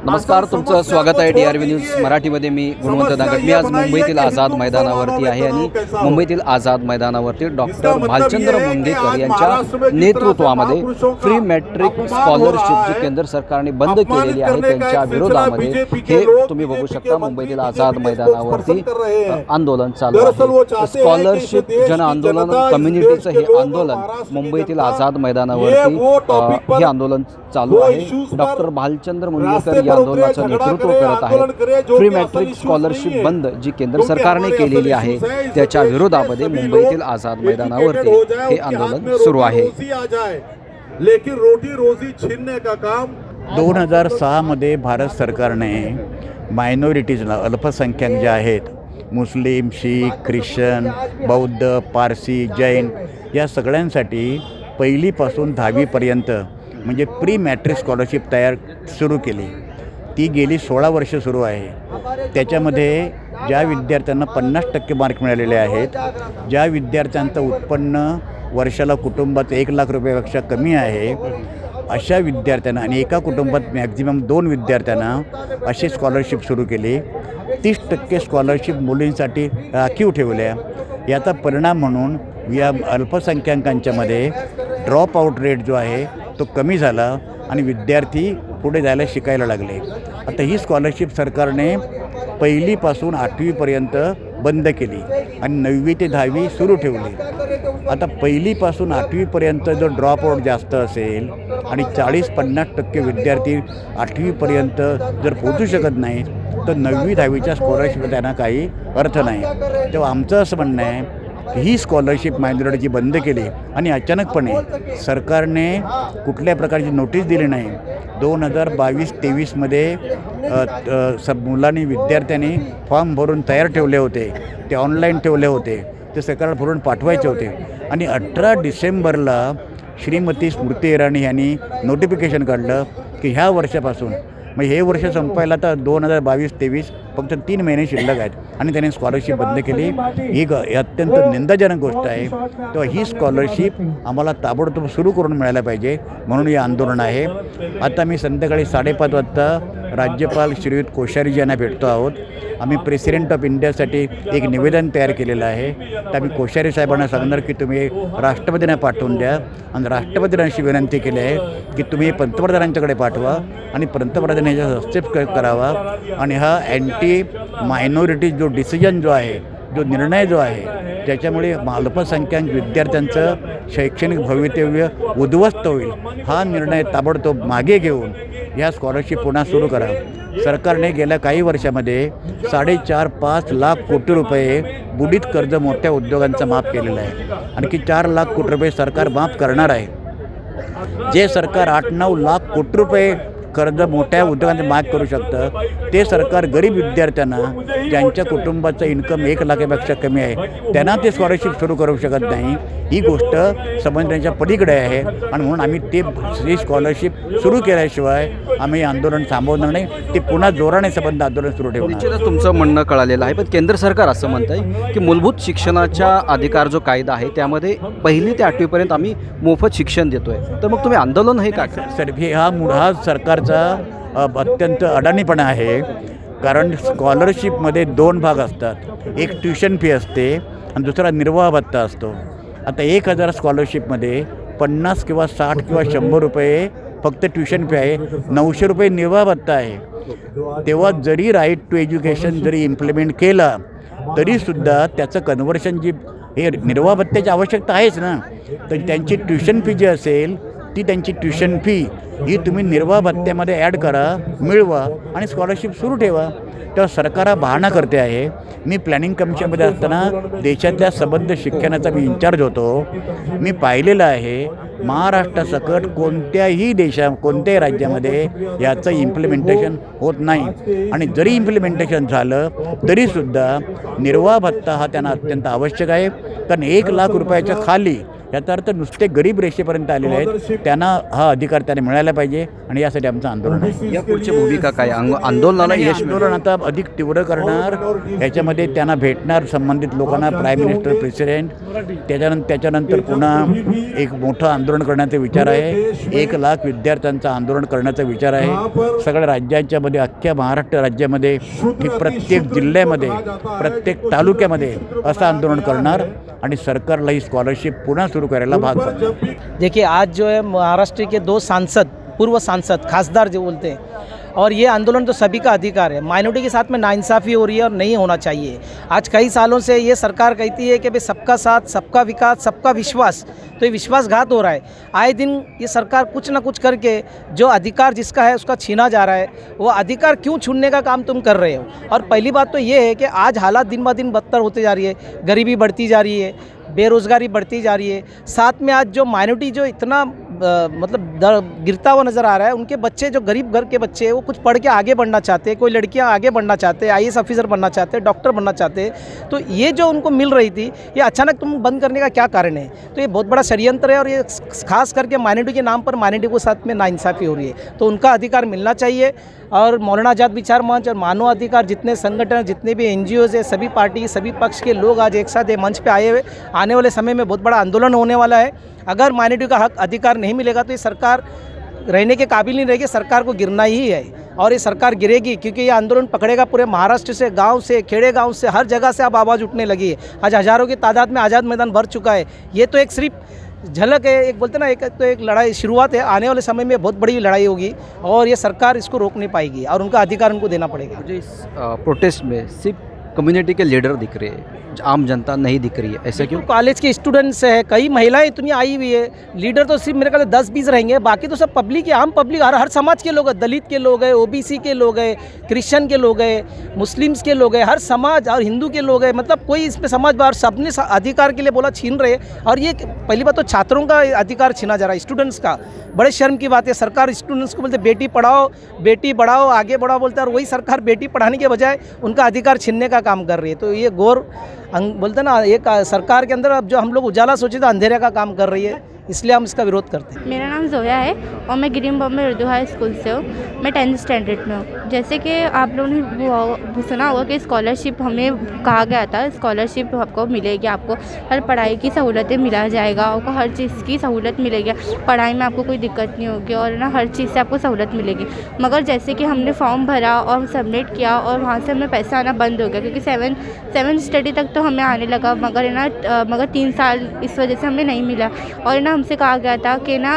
नमस्कार, तुमचं स्वागत आहे DRV न्यूज मराठीमध्ये. मी गुणवंत दांगट. मी आज मुंबईतील आझाद मैदानावरती आहे आणि मुंबईतील आझाद मैदानावरती डॉक्टर भालचंद्र मुंडेकर यांच्या नेतृत्वामध्ये फ्री मॅट्रिक स्कॉलरशिप जी केंद्र सरकारने बंद केलेली आहे त्यांच्या विरोधामध्ये हे तुम्ही बघू शकता. मुंबईतील आझाद मैदानावरती आंदोलन चालू आहे. स्कॉलरशिप जन आंदोलन कम्युनिटीचं हे आंदोलन मुंबईतील आझाद मैदानावरती हे आंदोलन चालू आहे. डॉक्टर भालचंद्र मुंडेकर या आंदोलनाचं नेतृत्व करत आहेत. फ्री मॅट्रिक स्कॉलरशिप बंद जी केंद्र सरकारने केलेली आहे त्याच्या विरोधामध्ये मुंबईतील आझाद मैदानावरती हे आंदोलन सुरू आहे. लेकिन रोटी रोजी छीनने का काम 2006 मध्ये भारत सरकारने मायनॉरिटीजला, अल्पसंख्याक जे आहेत, मुस्लिम, शीख, ख्रिश्चन, बौद्ध, पारसी, जैन या सगळ्यांसाठी पहिलीपासून 10वीपर्यंत म्हणजे प्री मॅट्रिक स्कॉलरशिप सुरू केली. ती गेली 16 वर्ष सुरू आहे. त्याच्यामध्ये ज्या विद्यार्थ्यांना 50% मार्क मिळालेले आहेत, ज्या विद्यार्थ्यांचं उत्पन्न वर्षाला कुटुंबात 1 लाख रुपयापेक्षा कमी आहे, अशा विद्यार्थ्यांना आणि एका कुटुंबात मॅक्झिमम 2 विद्यार्थ्यांना अशी स्कॉलरशिप सुरू केली. 30% स्कॉलरशिप मुलींसाठी राखीव ठेवल्या. याचा परिणाम म्हणून या अल्पसंख्याकांच्यामध्ये ड्रॉप आऊट रेट जो आहे तो कमी झाला आणि विद्यार्थी पुढे जायला शिकायला लागले. आता ही स्कॉलरशिप सरकारने पहिलीपासून 8वीपर्यंत बंद केली आणि 9वी ते 10वी सुरू ठेवली. आता पहिलीपासून 8वीपर्यंत जो ड्रॉप आऊट जास्त असेल आणि 40-50% विद्यार्थी 8वीपर्यंत जर पोहोचू शकत नाहीत तर 9वी 10वीच्या स्कॉलरशिप त्यांना काही अर्थ नाही. तेव्हा आमचं असं म्हणणं आहे ही स्कॉलरशिप मायनॉरिटीची बंद केली आणि अचानकपणे सरकारने कुठल्या प्रकारची नोटीस दिली नाही. 2022-23मध्ये मुलांनी, विद्यार्थ्यांनी फॉर्म भरून तयार ठेवले होते, ते ऑनलाईन ठेवले होते, ते सरकारला भरून पाठवायचे होते आणि 18 डिसेंबरला श्रीमती स्मृती इराणी यांनी नोटिफिकेशन काढलं की ह्या वर्षापासून, मग हे वर्ष संपायला तर 2022-23 फक्त 3 महिने शिल्लक आहेत आणि त्याने स्कॉलरशिप बंद केली. ही अत्यंत निंदाजनक गोष्ट आहे. तेव्हा ही स्कॉलरशिप आम्हाला ताबडतोब सुरू करून मिळायला पाहिजे, म्हणून हे आंदोलन आहे. आता मी संध्याकाळी 5:30 वाजता राज्यपाल श्रीयुत कोश्यारी यांना भेटतो आहोत. आम्ही प्रेसिडेंट ऑफ इंडियासाठी एक निवेदन तयार केलेलं आहे. तर आम्ही कोश्यारी साहेबांना सांगणार की तुम्ही राष्ट्रपतींना पाठवून द्या आणि राष्ट्रपतींना अशी विनंती केली आहे की तुम्ही पंतप्रधानांच्याकडे पाठवा आणि पंतप्रधान ह्याचा हस्तक्षेप करावा आणि हा अँटी मायनॉरिटी जो डिसिजन जो आहे, जो निर्णय जो आहे, त्याच्यामुळे अल्पसंख्याक विद्यार्थ्यांचं शैक्षणिक भवितव्य उद्ध्वस्त होईल. हा निर्णय ताबडतोब मागे घेऊन ह्या स्कॉलरशिप पुन्हा सुरू करा. सरकारने गेल्या काही वर्षामध्ये 4.5-5 लाख कोटी रुपये बुडीत कर्ज मोठ्या उद्योगांचं माफ केलेलं आहे. आणखी 4 लाख कोटी रुपये सरकार माफ करणार आहे. जे सरकार 8-9 लाख कोटी रुपये कर्ज मोठ्या उद्योगांचे माफ करू शकतं, ते सरकार गरीब विद्यार्थ्यांना, ज्यांच्या कुटुंबाचं इन्कम 1 लाखापेक्षा कमी आहे, त्यांना ते स्कॉलरशिप सुरू करू शकत नाही. ही गोष्ट समजण्याच्या पलीकडे आहे आणि म्हणून आम्ही ते स्कॉलरशिप सुरू केल्याशिवाय आम्ही आंदोलन थांबवणार नाही. ते पुन्हा जोराने संबंध आंदोलन सुरू ठेवणार. निश्चितच तुमचं म्हणणं कळालेलं आहे, पण केंद्र सरकार असं म्हणत आहे की मूलभूत शिक्षणाच्या अधिकार जो कायदा आहे त्यामध्ये 1ली ते 8वीपर्यंत आम्ही मोफत शिक्षण देतोय, तर मग तुम्ही आंदोलन हे का सर? हा सरकारचा अत्यंत अडाणीपणा आहे. कारण स्कॉलरशिपमध्ये 2 भाग असतात. एक ट्युशन फी असते आणि दुसरा निर्वाह भत्ता असतो. आता 1000 स्कॉलरशिपमध्ये 50 किंवा 60 किंवा 100 रुपये फक्त ट्युशन फी आहे, 900 रुपये निर्वाह भत्ता आहे. तेव्हा जरी राईट टू एज्युकेशन जरी इम्प्लिमेंट केला तरीसुद्धा त्याचं कन्व्हर्शन जी हे निर्वाह भत्त्याची आवश्यकता आहेच ना, तर त्यांची ट्युशन फी जी असेल ती त्यांची ट्युशन फी ही तुम्ही निर्वाह भत्त्यामध्ये ॲड करा, मिळवा आणि स्कॉलरशिप सुरू ठेवा. तेव्हा सरकार हा बहाणा करते आहे. मी प्लॅनिंग कमिशनमध्ये असताना देशातल्या सबंध शिक्षणाचा मी इन्चार्ज होतो. मी पाहिलेलं आहे महाराष्ट्रासकट कोणत्याही कोणत्याही राज्यामध्ये याचं इम्प्लिमेंटेशन होत नाही आणि जरी इम्प्लिमेंटेशन झालं तरीसुद्धा निर्वाह भत्ता हा त्यांना अत्यंत आवश्यक आहे. कारण 1 लाख रुपयाच्या खाली याचा अर्थ नुसते गरीब रेषेपर्यंत आलेले आहेत, त्यांना हा अधिकार त्याने मिळायला पाहिजे आणि यासाठी आमचं आंदोलन आहे. या पुढची भूमिका काय? आंदोलनाला हे यश मिळेल? आंदोलन आता अधिक तीव्र करणार, याच्यामध्ये त्यांना भेटणार संबंधित लोकांना, प्राईम मिनिस्टर, प्रेसिडेंट, त्याच्यानंतर पुन्हा एक मोठं आंदोलन करण्याचा विचार आहे. 1 लाख विद्यार्थ्यांचं आंदोलन करण्याचा विचार आहे. सगळ्या राज्यांच्यामध्ये, अख्ख्या महाराष्ट्र राज्यामध्ये, प्रत्येक जिल्ह्यामध्ये, प्रत्येक तालुक्यामध्ये असं आंदोलन करणार आणि सरकारला ही स्कॉलरशिप पुन्हा सुरू करायला भाग पाडणार. देखिए, आज जो है महाराष्ट्र के 2 सांसद, पूर्व सांसद, खासदार जो बोलते हैं, और ये आंदोलन तो सभी का अधिकार है। माइनॉरिटी के साथ में नाइंसाफ़ी हो रही है और नहीं होना चाहिए। आज कई सालों से ये सरकार कहती है कि भाई सबका साथ, सबका विकास, सबका विश्वास, तो ये विश्वासघात हो रहा है। आए दिन ये सरकार कुछ ना कुछ करके जो अधिकार जिसका है उसका छीना जा रहा है। वो अधिकार क्यों छीनने का काम तुम कर रहे हो? और पहली बात तो ये है कि आज हालात दिन ब दिन बदतर होते जा रही है, गरीबी बढ़ती जा रही है, बेरोज़गारी बढ़ती जा रही है। साथ में आज जो माइनॉरिटी जो इतना गिरता हुआ नज़र आ रहा है, उनके बच्चे जो गरीब घर के बच्चे हैं वो कुछ पढ़ के आगे बढ़ना चाहते हैं, कोई लड़कियां आगे बढ़ना चाहते हैं, IAS ऑफिसर बनना चाहते हैं, डॉक्टर बनना चाहते हैं। तो ये जो उनको मिल रही थी, ये अचानक तुम बंद करने का क्या कारण है? तो ये बहुत बड़ा षड्यंत्र है और ये खास करके माइनॉरिटी के नाम पर माइनॉरिटी के साथ में नाइंसाफ़ी हो रही है। तो उनका अधिकार मिलना चाहिए। और मौलाना आज़ाद विचार मंच और मानव अधिकार जितने संगठन, जितने भी NGOs है, सभी पार्टी, सभी पक्ष के लोग आज एक साथ ये मंच पे आए हुए, आने वाले समय में बहुत बड़ा आंदोलन होने वाला है। अगर माइनॉरिटी का हक अधिकार नहीं मिलेगा तो ये सरकार रहने के काबिल नहीं रहेगी, सरकार को गिरना ही है। और ये सरकार गिरेगी क्योंकि ये आंदोलन पकड़ेगा पूरे महाराष्ट्र से, गांव से, खेड़े गांव से, हर जगह से अब आवाज़ उठने लगी है। आज हज़ारों की तादाद में आज़ाद मैदान भर चुका है। ये तो एक सिर्फ झलक है, एक बोलते ना, एक लड़ाई शुरुआत है। आने वाले समय में बहुत बड़ी लड़ाई होगी और ये सरकार इसको रोक नहीं पाएगी और उनका अधिकार उनको देना पड़ेगा। मुझे इस प्रोटेस्ट में सिर्फ कम्युनिटी के लीडर दिख रहे हैं, आम जनता नहीं दिख रही है, ऐसा क्यों? कॉलेज के स्टूडेंट्स है, कई महिलाएं इतनी आई हुई है। लीडर तो सिर्फ मेरे ख्याल 10-20 रहेंगे, बाकी तो सब पब्लिक है, आम पब्लिक, हर समाज के लोग हैं। दलित के लोग हैं, OBC के लोग हैं, क्रिश्चियन के लोग हैं, मुस्लिम्स के लोग हैं, हर समाज, और हिंदू के लोग हैं। मतलब कोई इसमें समाज बाहर, सबने अधिकार के लिए बोला छीन रहे। और ये पहली बात तो छात्रों का अधिकार छीना जा रहा है, स्टूडेंट्स का। बड़े शर्म की बात है, सरकार स्टूडेंट्स को बोलते बेटी पढ़ाओ, बेटी बढ़ाओ, आगे बढ़ाओ बोलते हैं, और वही सरकार बेटी पढ़ाने के बजाय उनका अधिकार छीनने का काम कर रही है। तो ये घोर बोलते ना, एक सरकार के अंदर अब जो हम लोग उजाला सोचे तो अंधेरे का काम कर रही है, इसलिए हम इसका विरोध करते हैं। मेरा नाम जोया है और मैं ग्रीन बॉम्बे उर्दू हाई स्कूल से हूँ। मैं 10th स्टैंडर्ड में हूँ। जैसे कि आप लोगों ने सुना होगा कि स्कॉलरशिप हमें कहा गया था, स्कॉलरशिप आपको मिलेगी, आपको हर पढ़ाई की सहूलतें मिला जाएगा, आपको हर चीज़ की सहूलत मिलेगी, पढ़ाई में आपको कोई दिक्कत नहीं होगी और ना हर चीज़ से आपको सहूलत मिलेगी। मगर जैसे कि हमने फॉर्म भरा और सबमिट किया और वहाँ से हमें पैसा आना बंद हो गया, क्योंकि 7th स्टडी तक तो हमें आने लगा, मगर 3 साल इस वजह से हमें नहीं मिला। और ना हमसे कहा गया था कि ना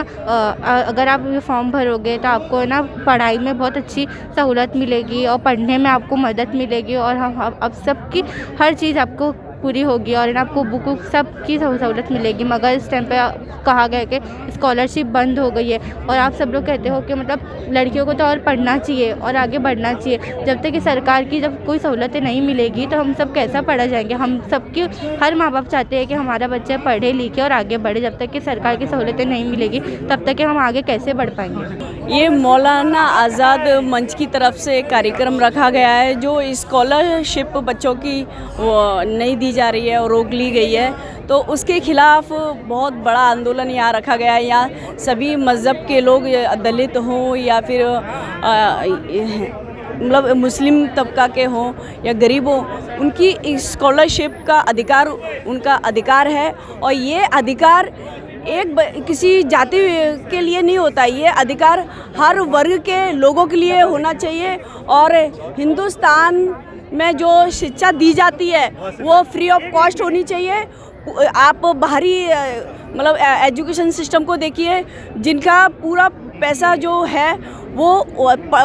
अगर आप ये फॉर्म भरोगे तो आपको ना पढ़ाई में बहुत अच्छी सहूलत मिलेगी और पढ़ने में आपको मदद मिलेगी और हम अब सबकी हर चीज़ आपको पूरी होगी और ना आपको बुक सब की सहूलत मिलेगी। मगर इस टाइम पे कहा गया कि स्कॉलरशिप बंद हो गई है और आप सब लोग कहते हो कि मतलब लड़कियों को तो और पढ़ना चाहिए और आगे बढ़ना चाहिए। जब तक कि सरकार की जब कोई सहूलतें नहीं मिलेगी तो हम सब कैसा पढ़ा जाएंगे? हम सबकी, हर माँ बाप चाहते हैं कि हमारा बच्चा पढ़े लिखे और आगे बढ़े। जब तक कि सरकार की सहूलतें नहीं मिलेगी तब तक कि हम आगे कैसे बढ़ पाएंगे? ये मौलाना आज़ाद मंच की तरफ से कार्यक्रम रखा गया है, जो स्कॉलरशिप बच्चों की नहीं दी जा रही है और रोक ली गई है, तो उसके खिलाफ बहुत बड़ा आंदोलन यहाँ रखा गया है। यहाँ सभी मज़हब के लोग, दलित हों या फिर मतलब मुस्लिम तबका के हों या गरीब हों, उनकी स्कॉलरशिप का अधिकार उनका अधिकार है। और ये अधिकार किसी जाति के लिए नहीं होता, ये अधिकार हर वर्ग के लोगों के लिए होना चाहिए। और हिंदुस्तान में जो शिक्षा दी जाती है वो फ्री ऑफ कॉस्ट होनी चाहिए। आप बाहरी मतलब एजुकेशन सिस्टम को देखिए, जिनका पूरा पैसा जो है वो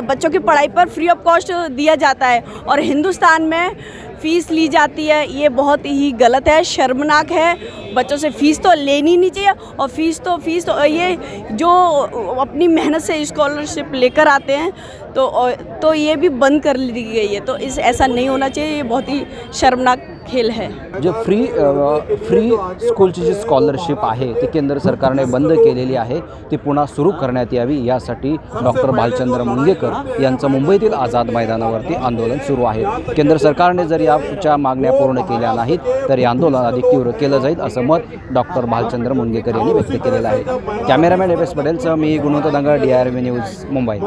बच्चों की पढ़ाई पर फ्री ऑफ कॉस्ट दिया जाता है और हिंदुस्तान में फ़ीस ली जाती है। ये बहुत ही गलत है, शर्मनाक है। बच्चों से फ़ीस तो लेनी नहीं चाहिए और फ़ीस तो ये जो अपनी मेहनत से स्कॉलरशिप लेकर आते हैं तो ये भी बंद कर ली गई है। तो ऐसा नहीं होना चाहिए, ये बहुत ही शर्मनाक खेल है। जे फ्री स्कूलची जी स्कॉलरशिप आहे ती केंद्र सरकारने बंद केलेली आहे, ती पुन्हा सुरू करण्यात यावी यासाठी डॉक्टर भालचंद्र मुंगेकर यांचं मुंबईतील आझाद मैदानावरती आंदोलन सुरू आहे। केंद्र सरकारने जर याच्या मागण्या पूर्ण केल्या नाहीत तर हे आंदोलन अधिक तीव्र केलं जाईल असं मत डॉक्टर भालचंद्र मुंगेकर यांनी व्यक्त केलेलं आहे। कॅमेरामॅन एस पटेलसह मी गुणवंत दांगड, DRV न्यूज, मुंबई।